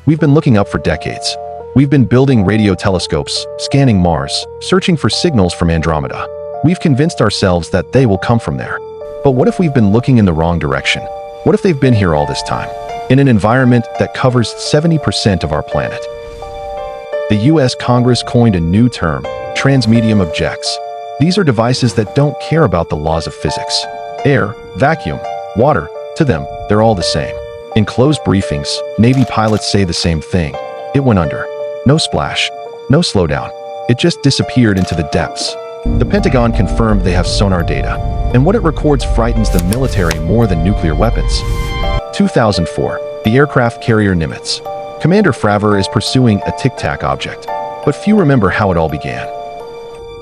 We've been looking up for decades. We've been building radio telescopes, scanning Mars, searching for signals from Andromeda. We've convinced ourselves that they will come from there. But what if we've been looking in the wrong direction? What if they've been here all this time, in an environment that covers 70% of our planet? The US Congress coined a new term, transmedium objects. These are devices that don't care about the laws of physics. Air, vacuum, water, to them, they're all the same. In closed briefings, Navy pilots say the same thing. It went under. No splash, no slowdown. It just disappeared into the depths. The Pentagon confirmed they have sonar data, and what it records frightens the military more than nuclear weapons. 2004, the aircraft carrier Nimitz. Commander Fravor is pursuing a tic-tac object, but few remember how it all began.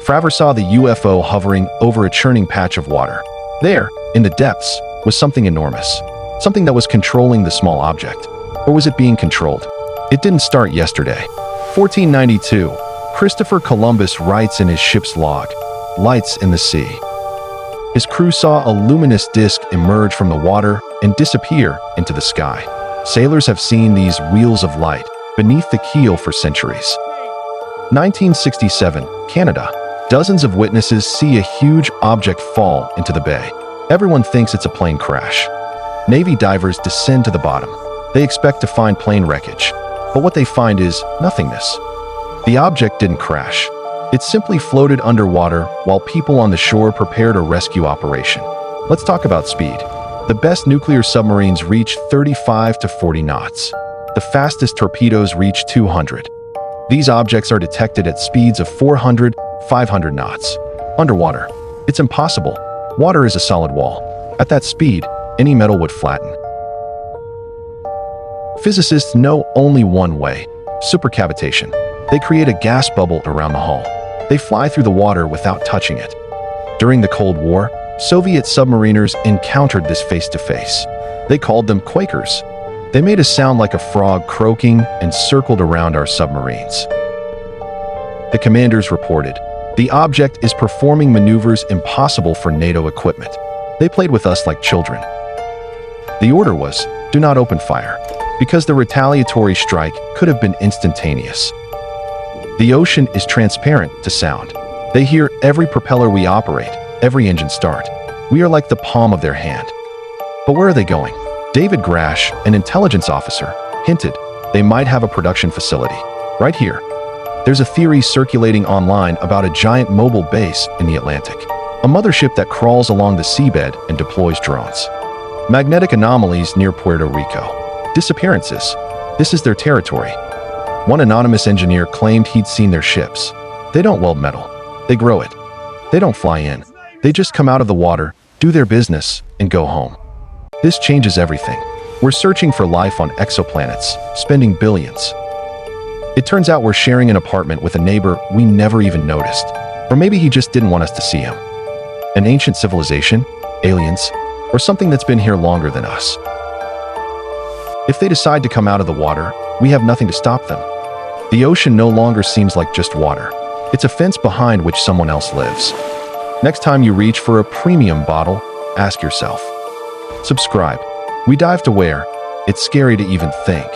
Fravor saw the UFO hovering over a churning patch of water. There, in the depths, was something enormous, something that was controlling the small object. Or was it being controlled? It didn't start yesterday. 1492, Christopher Columbus writes in his ship's log, "Lights in the sea." His crew saw a luminous disk emerge from the water and disappear into the sky. Sailors have seen these wheels of light beneath the keel for centuries. 1967, Canada. Dozens of witnesses see a huge object fall into the bay. Everyone thinks it's a plane crash. Navy divers descend to the bottom. They expect to find plane wreckage, but what they find is nothingness. The object didn't crash. It simply floated underwater while people on the shore prepared a rescue operation. Let's talk about speed. The best nuclear submarines reach 35 to 40 knots. The fastest torpedoes reach 200. These objects are detected at speeds of 400, 500 knots. Underwater, it's impossible. Water is a solid wall. At that speed, any metal would flatten. Physicists know only one way: supercavitation. They create a gas bubble around the hull. They fly through the water without touching it. During the Cold War, Soviet submariners encountered this face-to-face. They called them Quakers. They made a sound like a frog croaking and circled around our submarines. The commanders reported, "The object is performing maneuvers impossible for NATO equipment." They played with us like children. The order was, "Do not open fire," because the retaliatory strike could have been instantaneous. The ocean is transparent to sound. They hear every propeller we operate, every engine start. We are like the palm of their hand. But where are they going? David Grash, an intelligence officer, hinted they might have a production facility right here. There's a theory circulating online about a giant mobile base in the Atlantic, a mothership that crawls along the seabed and deploys drones. Magnetic anomalies near Puerto Rico. Disappearances. This is their territory. One anonymous engineer claimed he'd seen their ships. They don't weld metal. They grow it. They don't fly in. They just come out of the water, do their business, and go home. This changes everything. We're searching for life on exoplanets, spending billions. It turns out we're sharing an apartment with a neighbor we never even noticed. Or maybe he just didn't want us to see him. An ancient civilization, aliens, or something that's been here longer than us. If they decide to come out of the water, we have nothing to stop them. The ocean no longer seems like just water. It's a fence behind which someone else lives. Next time you reach for a premium bottle, ask yourself. Subscribe. We dive to where it's scary to even think.